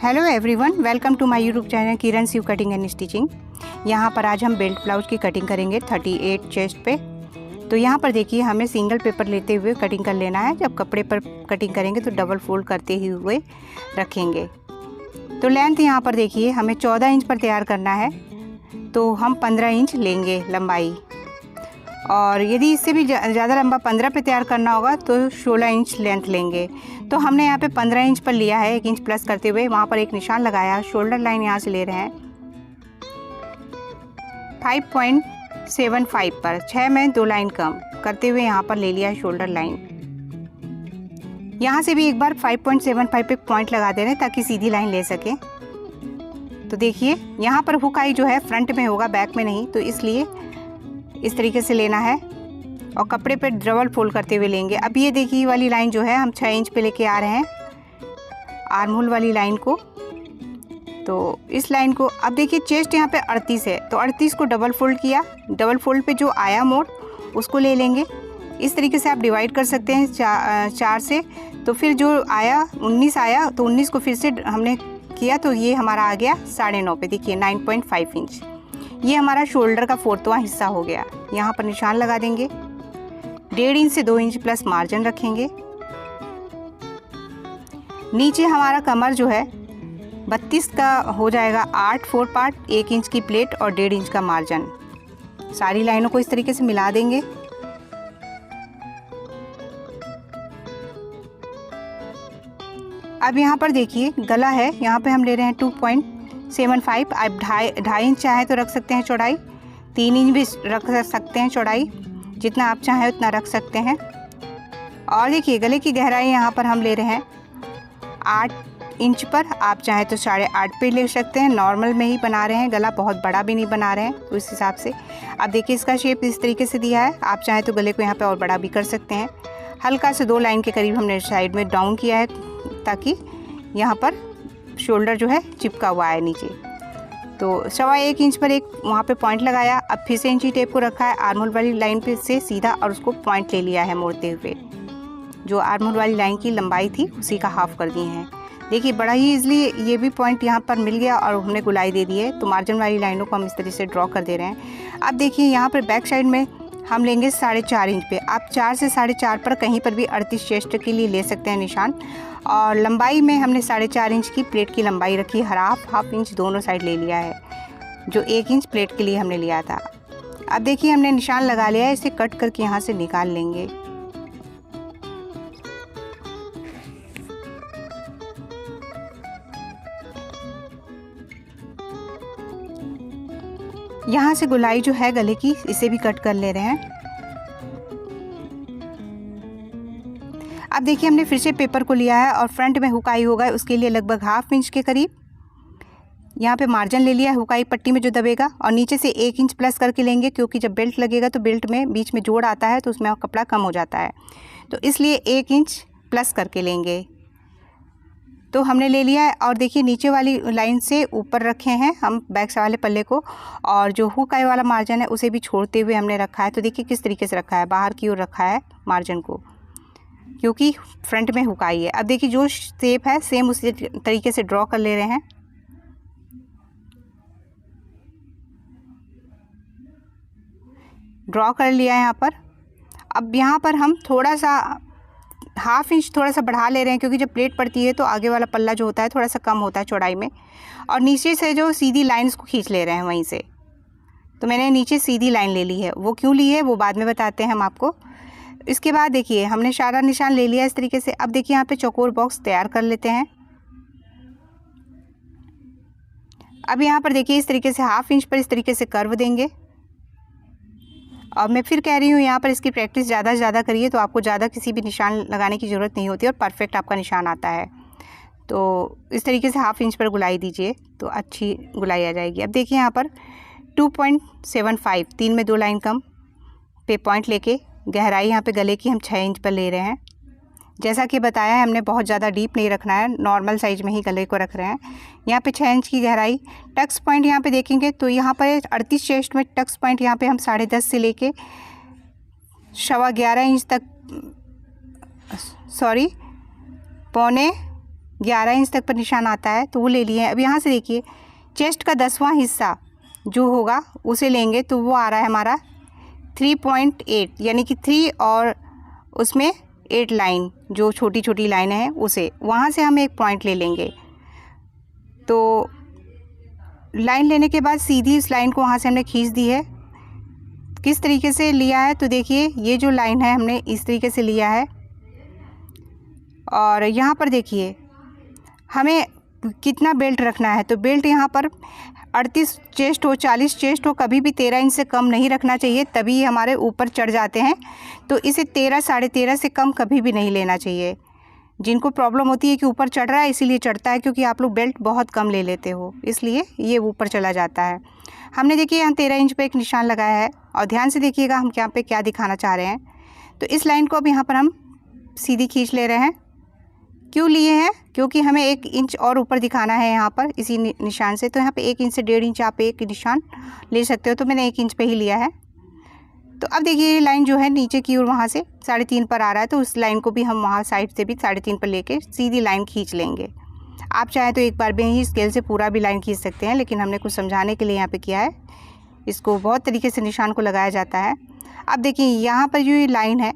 Hello everyone, welcome to my YouTube channel Kiran Shiv cutting and stitching. यहाँ पर आज हम बेल्ट ब्लाउज की कटिंग करेंगे 38 चेस्ट पे। तो यहाँ पर देखिए हमें सिंगल पेपर लेते हुए कटिंग कर लेना है। जब कपड़े पर कटिंग करेंगे तो डबल फोल्ड करते ही हुए रखेंगे। तो लेंथ यहाँ पर देखिए हमें 14 इंच पर तैयार करना है, तो हम 15 इंच लेंगे लंबाई। और यदि इससे भी ज़्यादा लंबा 15 पे तैयार करना होगा तो 16 इंच लेंथ लेंगे। तो हमने यहाँ पे 15 इंच पर लिया है, 1 इंच प्लस करते हुए वहाँ पर एक निशान लगाया। शोल्डर लाइन यहाँ से ले रहे हैं 5.75 पर, 6 में 2 लाइन कम करते हुए यहाँ पर ले लिया है शोल्डर लाइन। यहाँ से भी एक बार 5.75 पे पॉइंट लगा दे रहे हैं ताकि सीधी लाइन ले सकें। तो देखिए यहाँ पर हुक आई जो है फ्रंट में होगा, बैक में नहीं, तो इसलिए इस तरीके से लेना है और कपड़े पे डबल फोल्ड करते हुए लेंगे। अब ये देखिए ये वाली लाइन जो है हम 6 इंच पे लेके आ रहे हैं आर्म होल वाली लाइन को। तो इस लाइन को अब देखिए चेस्ट यहाँ पे 38 है, तो 38 को डबल फोल्ड किया। डबल फोल्ड पे जो आया मोड़ उसको ले लेंगे। इस तरीके से आप डिवाइड कर सकते हैं 4 से। तो फिर जो आया 19 आया, तो 19 को फिर से हमने किया, तो ये हमारा आ गया 9.5 पे। देखिए 9.5 इंच ये हमारा शोल्डर का 4वां हिस्सा हो गया। यहाँ पर निशान लगा देंगे। 1.5 इंच से 2 इंच प्लस मार्जिन रखेंगे। नीचे हमारा कमर जो है 32 का हो जाएगा 8 4 पार्ट, 1 इंच की प्लेट और 1.5 इंच का मार्जिन। सारी लाइनों को इस तरीके से मिला देंगे। अब यहाँ पर देखिए गला है, यहाँ पे हम ले रहे हैं 2.75। आप 2.5 इंच चाहे तो रख सकते हैं चौड़ाई, 3 इंच भी रख सकते हैं चौड़ाई, जितना आप चाहें उतना रख सकते हैं। और देखिए गले की गहराई यहाँ पर हम ले रहे हैं 8 इंच पर, आप चाहें तो 8.5 पे ले सकते हैं। नॉर्मल में ही बना रहे हैं, गला बहुत बड़ा भी नहीं बना रहे हैं, तो इस हिसाब से। अब देखिए इसका शेप इस तरीके से दिया है, आप चाहें तो गले को यहाँ पे और बड़ा भी कर सकते हैं। हल्का से 2 लाइन के करीब हमने साइड में डाउन किया है ताकि यहाँ पर शोल्डर जो है चिपका हुआ है नीचे। तो 1.25 इंच पर एक वहाँ पे पॉइंट लगाया। अब फिर से इंची टेप को रखा है आर्म होल वाली लाइन पे से सीधा और उसको पॉइंट ले लिया है मोड़ते हुए। जो आर्म होल वाली लाइन की लंबाई थी उसी का हाफ कर दिए हैं। देखिए बड़ा ही इजली ये भी पॉइंट यहाँ पर मिल गया और हमने गुलाई दे दी है। तो मार्जिन वाली लाइनों को हम इस तरह से ड्रॉ कर दे रहे हैं। अब देखिए यहाँ पर बैक साइड में हम लेंगे 4.5 इंच पे। आप 4 से 4.5 पर कहीं पर भी 38 चेस्ट के लिए ले सकते हैं निशान। और लंबाई में हमने 4.5 इंच की प्लेट की लंबाई रखी है। हाफ इंच दोनों साइड ले लिया है, जो 1 इंच प्लेट के लिए हमने लिया था। अब देखिए हमने निशान लगा लिया है, इसे कट करके यहाँ से निकाल लेंगे। यहाँ से गुलाई जो है गले की, इसे भी कट कर ले रहे हैं। अब देखिए हमने फिर से पेपर को लिया है और फ्रंट में हुक आई होगा, उसके लिए लगभग हाफ इंच के करीब यहाँ पे मार्जिन ले लिया है हुक आई पट्टी में जो दबेगा। और नीचे से 1 इंच प्लस करके लेंगे, क्योंकि जब बेल्ट लगेगा तो बेल्ट में बीच में जोड़ आता है तो उसमें कपड़ा कम हो जाता है, तो इसलिए 1 इंच प्लस करके लेंगे। तो हमने ले लिया है। और देखिए नीचे वाली लाइन से ऊपर रखे हैं हम बैक वाले पल्ले को, और जो हुक आई वाला मार्जिन है उसे भी छोड़ते हुए हमने रखा है। तो देखिए किस तरीके से रखा है, बाहर की ओर रखा है मार्जिन को, क्योंकि फ्रंट में हुक आई है। अब देखिए जो शेप है सेम उसी तरीके से ड्रॉ कर ले रहे हैं। ड्रॉ कर लिया है यहाँ पर। अब यहाँ पर हम थोड़ा सा हाफ इंच थोड़ा सा बढ़ा ले रहे हैं, क्योंकि जब प्लेट पड़ती है तो आगे वाला पल्ला जो होता है थोड़ा सा कम होता है चौड़ाई में। और नीचे से जो सीधी लाइन उसको खींच ले रहे हैं वहीं से। तो मैंने नीचे सीधी लाइन ले ली है, वो क्यों ली है वो बाद में बताते हैं हम आपको। इसके बाद देखिए हमने सारा निशान ले लिया इस तरीके से। अब देखिए यहाँ पे चौकोर बॉक्स तैयार कर लेते हैं। अब यहाँ पर देखिए इस तरीके से हाफ इंच पर इस तरीके से कर्व देंगे। और मैं फिर कह रही हूँ यहाँ पर इसकी प्रैक्टिस ज़्यादा से ज़्यादा करिए, तो आपको ज़्यादा किसी भी निशान लगाने की ज़रूरत नहीं होती और परफेक्ट आपका निशान आता है। तो इस तरीके से हाफ इंच पर गुलाई दीजिए तो अच्छी गुलाई आ जाएगी। अब देखिए यहाँ पर 2.75, 3 में 2 लाइन कम पे पॉइंट लेके गहराई यहाँ पे गले की हम 6 इंच पर ले रहे हैं। जैसा कि बताया है हमने बहुत ज़्यादा डीप नहीं रखना है, नॉर्मल साइज में ही गले को रख रहे हैं। यहाँ पे 6 इंच की गहराई। टक्स पॉइंट यहाँ पे देखेंगे तो यहाँ पर 38 चेस्ट में टक्स पॉइंट यहाँ पे हम 10.5 से लेके 11.25 इंच तक, 11.25 11 इंच तक पर निशान आता है, तो वो ले लिए। अब यहाँ से देखिए चेस्ट का 10वां हिस्सा जो होगा उसे लेंगे, तो वो आ रहा है हमारा 3.8, यानी कि 3 और उसमें 8 लाइन, जो छोटी छोटी लाइनें हैं उसे, वहाँ से हम एक पॉइंट ले लेंगे। तो लाइन लेने के बाद सीधी इस लाइन को वहाँ से हमने खींच दी है। किस तरीके से लिया है, तो देखिए ये जो लाइन है हमने इस तरीके से लिया है। और यहाँ पर देखिए हमें कितना बेल्ट रखना है, तो बेल्ट यहाँ पर 38 चेस्ट हो, 40 चेस्ट हो, कभी भी 13 इंच से कम नहीं रखना चाहिए, तभी हमारे ऊपर चढ़ जाते हैं। तो इसे 13 साढ़े 13 से कम कभी भी नहीं लेना चाहिए। जिनको प्रॉब्लम होती है कि ऊपर चढ़ रहा है इसीलिए चढ़ता है, क्योंकि आप लोग बेल्ट बहुत कम ले लेते हो, इसलिए ये ऊपर चला जाता है। हमने देखिए यहाँ 13 इंच पे एक निशान लगाया है, और ध्यान से देखिएगा हम यहाँ पे क्या दिखाना चाह रहे हैं। तो इस लाइन को अब यहाँ पर हम सीधी खींच ले रहे हैं। क्यों लिए हैं, क्योंकि हमें 1 इंच और ऊपर दिखाना है यहाँ पर इसी निशान से। तो यहाँ पे 1 इंच से 1.5 इंच आप एक निशान ले सकते हो, तो मैंने 1 इंच पे ही लिया है। तो अब देखिए ये लाइन जो है नीचे की ओर वहाँ से 3.5 पर आ रहा है, तो उस लाइन को भी हम वहाँ साइड से भी 3.5 पर लेके सीधी लाइन खींच लेंगे। आप चाहें तो एक बार भी ही स्केल से पूरा भी लाइन खींच सकते हैं, लेकिन हमने कुछ समझाने के लिए यहाँ पे किया है। इसको बहुत तरीके से निशान को लगाया जाता है। अब देखिए यहाँ पर जो ये लाइन है,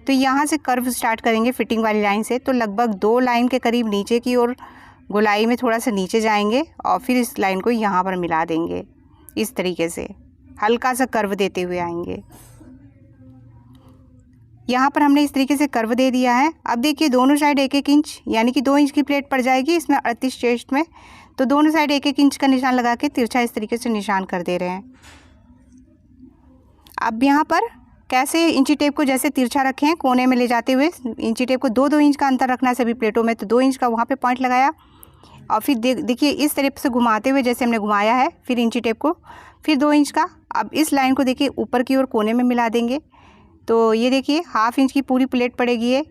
तो यहाँ से कर्व स्टार्ट करेंगे फिटिंग वाली लाइन से, तो लगभग 2 लाइन के करीब नीचे की ओर गोलाई में थोड़ा सा नीचे जाएंगे, और फिर इस लाइन को यहाँ पर मिला देंगे। इस तरीके से हल्का सा कर्व देते हुए आएंगे। यहाँ पर हमने इस तरीके से कर्व दे दिया है। अब देखिए दोनों साइड 1-1 इंच, यानी कि 2 इंच की प्लेट पड़ जाएगी इसमें 38 चेस्ट में, तो दोनों साइड 1-1 इंच का निशान लगा के तिरछा इस तरीके से निशान कर दे रहे हैं। अब यहाँ पर कैसे इंची टेप को जैसे तिरछा रखें कोने में ले जाते हुए, इंची टेप को 2-2 इंच का अंतर रखना है सभी प्लेटों में, तो 2 इंच का वहाँ पे पॉइंट लगाया, और फिर देखिए इस तरफ से घुमाते हुए जैसे हमने घुमाया है, फिर इंची टेप को फिर 2 इंच का। अब इस लाइन को देखिए ऊपर की ओर कोने में मिला देंगे, तो ये देखिए 1/2 इंच की पूरी प्लेट पड़ेगी ये,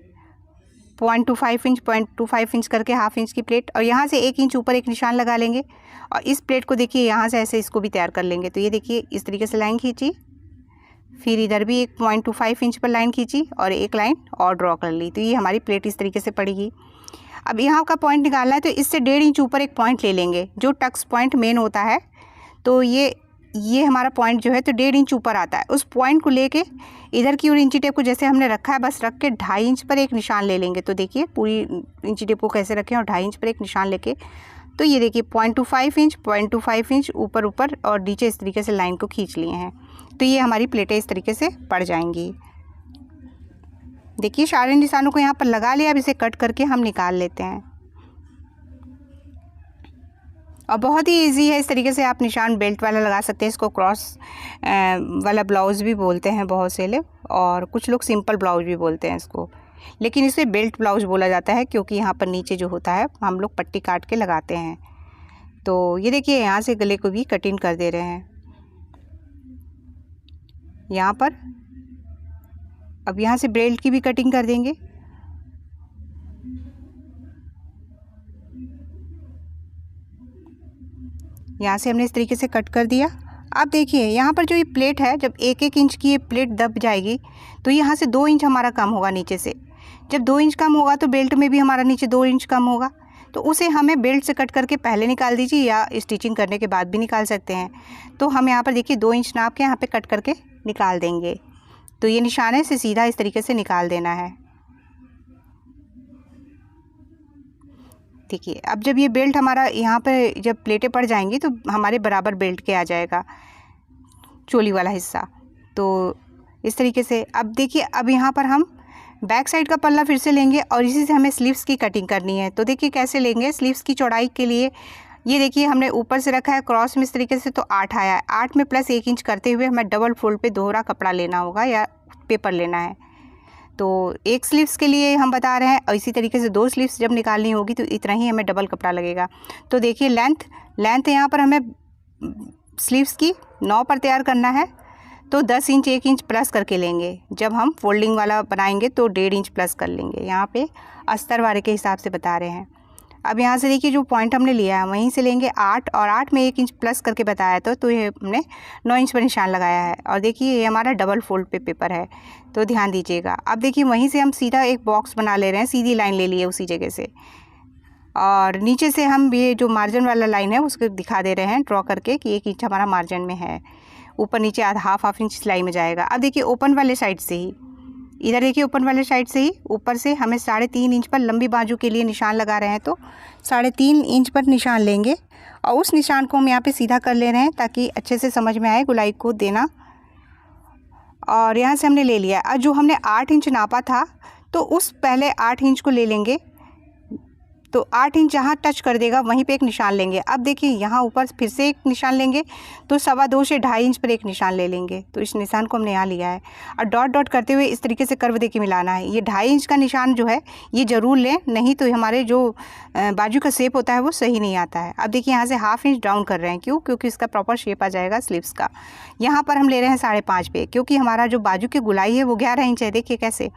0.25 इंच करके 1/2 इंच की प्लेट, और यहाँ से 1 इंच ऊपर एक निशान लगा लेंगे, और इस प्लेट को देखिए यहाँ से ऐसे इसको भी तैयार कर लेंगे। तो ये देखिए इस तरीके से लाइन खींची, फिर इधर भी एक 0.25 इंच पर लाइन खींची और एक लाइन और ड्रॉ कर ली, तो ये हमारी प्लेट इस तरीके से पड़ेगी। अब यहाँ का पॉइंट निकालना है, तो इससे 1.5 इंच ऊपर एक पॉइंट ले लेंगे, जो टक्स पॉइंट मेन होता है। तो ये हमारा पॉइंट जो है तो 1.5 इंच ऊपर आता है। उस पॉइंट को लेके इधर की ओर इंची टेप को जैसे हमने रखा है बस रख के 2.5 इंच पर एक निशान ले लेंगे। तो देखिए पूरी इंची टेप को कैसे रखें, और 2.5 इंच पर एक निशान लेके, तो ये देखिए 0.25 इंच ऊपर और नीचे इस तरीके से लाइन को खींच लिए हैं। तो ये हमारी प्लेटें इस तरीके से पड़ जाएंगी। देखिए सारे निशानों को यहाँ पर लगा लिया। अब इसे कट करके हम निकाल लेते हैं, और बहुत ही इजी है। इस तरीके से आप निशान बेल्ट वाला लगा सकते हैं। इसको क्रॉस वाला ब्लाउज़ भी बोलते हैं बहुत से लोग, और कुछ लोग सिंपल ब्लाउज भी बोलते हैं इसको, लेकिन इसे बेल्ट ब्लाउज बोला जाता है क्योंकि यहाँ पर नीचे जो होता है हम लोग पट्टी काट के लगाते हैं। तो ये देखिए यहाँ से गले को भी कटिंग कर दे रहे हैं यहाँ पर। अब यहाँ से बेल्ट की भी कटिंग कर देंगे। यहाँ से हमने इस तरीके से कट कर दिया। अब देखिए यहाँ पर जो ये प्लेट है, जब 1-1 इंच की ये प्लेट दब जाएगी तो यहाँ से 2 इंच हमारा कम होगा नीचे से। जब 2 इंच कम होगा तो बेल्ट में भी हमारा नीचे 2 इंच कम होगा, तो उसे हमें बेल्ट से कट करके पहले निकाल दीजिए या स्टिचिंग करने के बाद भी निकाल सकते हैं। तो हम यहाँ पर देखिए 2 इंच नाप के यहाँ पे कट करके निकाल देंगे। तो ये निशान है इसे सीधा इस तरीके से निकाल देना है। देखिए अब जब ये बेल्ट हमारा यहाँ पर जब प्लेटें पड़ जाएंगी तो हमारे बराबर बेल्ट के आ जाएगा चोली वाला हिस्सा। तो इस तरीके से अब देखिए अब यहाँ पर हम बैक साइड का पल्ला फिर से लेंगे और इसी से हमें स्लीव्स की कटिंग करनी है। तो देखिए कैसे लेंगे। स्लीव्स की चौड़ाई के लिए ये देखिए हमने ऊपर से रखा है क्रॉस में इस तरीके से, तो 8 आया है। 8 में प्लस 1 इंच करते हुए हमें डबल फोल्ड पे दोहरा कपड़ा लेना होगा या पेपर लेना है। तो एक स्लीव्स के लिए हम बता रहे हैं, और इसी तरीके से 2 स्लीव्स जब निकालनी होगी तो इतना ही हमें डबल कपड़ा लगेगा। तो देखिए लेंथ यहाँ पर हमें स्लीव्स की 9 पर तैयार करना है, तो 10 इंच 1 इंच प्लस करके लेंगे। जब हम फोल्डिंग वाला बनाएंगे तो 1.5 इंच प्लस कर लेंगे। यहाँ पे अस्तर वाले के हिसाब से बता रहे हैं। अब यहाँ से देखिए जो पॉइंट हमने लिया है वहीं से लेंगे 8, और 8 में 1 इंच प्लस करके बताया तो ये हमने 9 इंच पर निशान लगाया है। और देखिए ये हमारा डबल फोल्ड पे पेपर है, तो ध्यान दीजिएगा। अब देखिए वहीं से हम सीधा एक बॉक्स बना ले रहे हैं, सीधी लाइन ले लिए उसी जगह से। और नीचे से हम ये जो मार्जिन वाला लाइन है उसको दिखा दे रहे हैं ड्रॉ करके कि 1 इंच हमारा मार्जिन में है। ऊपर नीचे आधा हाफ इंच सिलाई में जाएगा। अब देखिए ओपन वाले साइड से ही, इधर देखिए ओपन वाले साइड से ही ऊपर से हमें 3.5 इंच पर लंबी बाजू के लिए निशान लगा रहे हैं, तो 3.5 इंच पर निशान लेंगे और उस निशान को हम यहाँ पे सीधा कर ले रहे हैं ताकि अच्छे से समझ में आए गुलाई को देना। और यहाँ से हमने ले लिया। और जो हमने 8 इंच नापा था तो उस पहले 8 इंच को ले लेंगे, तो 8 इंच जहाँ टच कर देगा वहीं पे एक निशान लेंगे। अब देखिए यहाँ ऊपर फिर से एक निशान लेंगे, तो 2.25 से 2.5 इंच पर एक निशान ले लेंगे। तो इस निशान को हमने यहाँ लिया है और डॉट डॉट करते हुए इस तरीके से कर्व देके मिलाना है। ये 2.5 इंच का निशान जो है ये ज़रूर लें, नहीं तो हमारे जो बाजू का शेप होता है वो सही नहीं आता है। अब देखिए यहाँ से हाफ इंच डाउन कर रहे हैं, क्यों? क्योंकि इसका प्रॉपर शेप आ जाएगा स्लीव्स का। यहाँ पर हम ले रहे हैं 5.5 पे, क्योंकि हमारा जो बाजू की गुलाई है वो 11 इंच है। देखिए कैसे,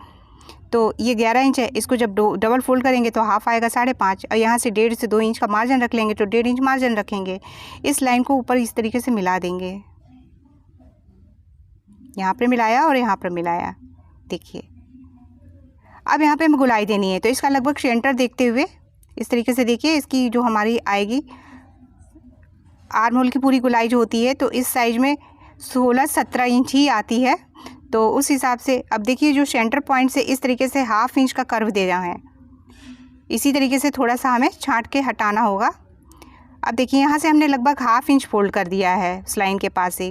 तो ये 11 इंच है, इसको जब डबल फोल्ड करेंगे तो हाफ आएगा 5.5 और यहाँ से 1.5 से 2 इंच का मार्जिन रख लेंगे, तो 1.5 इंच मार्जिन रखेंगे। इस लाइन को ऊपर इस तरीके से मिला देंगे, यहाँ पर मिलाया और यहाँ पर मिलाया। देखिए अब यहाँ पे हमें गुलाई देनी है, तो इसका लगभग सेंटर देखते हुए इस तरीके से देखिए इसकी जो हमारी आएगी आर्म होल की पूरी गुलाई जो होती है, तो इस साइज में 16-17 इंच ही आती है। तो उस हिसाब से अब देखिए जो सेंटर पॉइंट से इस तरीके से हाफ इंच का कर्व दे रहा है, इसी तरीके से थोड़ा सा हमें छांट के हटाना होगा। अब देखिए यहाँ से हमने लगभग हाफ इंच फोल्ड कर दिया है इस लाइन के पास ही,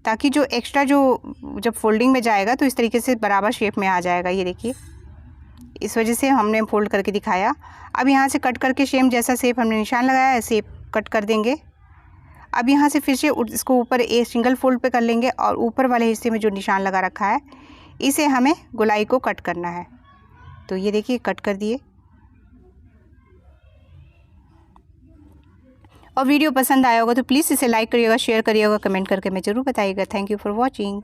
ताकि जो एक्स्ट्रा जो जब फोल्डिंग में जाएगा तो इस तरीके से बराबर शेप में आ जाएगा। ये देखिए इस वजह से हमने फोल्ड करके दिखाया। अब यहाँ से कट करके सेम जैसा शेप हमने निशान लगाया है शेप कट कर देंगे। अब यहाँ से फिर से इसको ऊपर एक सिंगल फोल्ड पे कर लेंगे और ऊपर वाले हिस्से में जो निशान लगा रखा है इसे हमें गुलाई को कट करना है। तो ये देखिए कट कर दिए। और वीडियो पसंद आया होगा तो प्लीज़ इसे लाइक करिएगा, शेयर करिएगा, कमेंट करके मैं ज़रूर बताइएगा। Thank you for watching.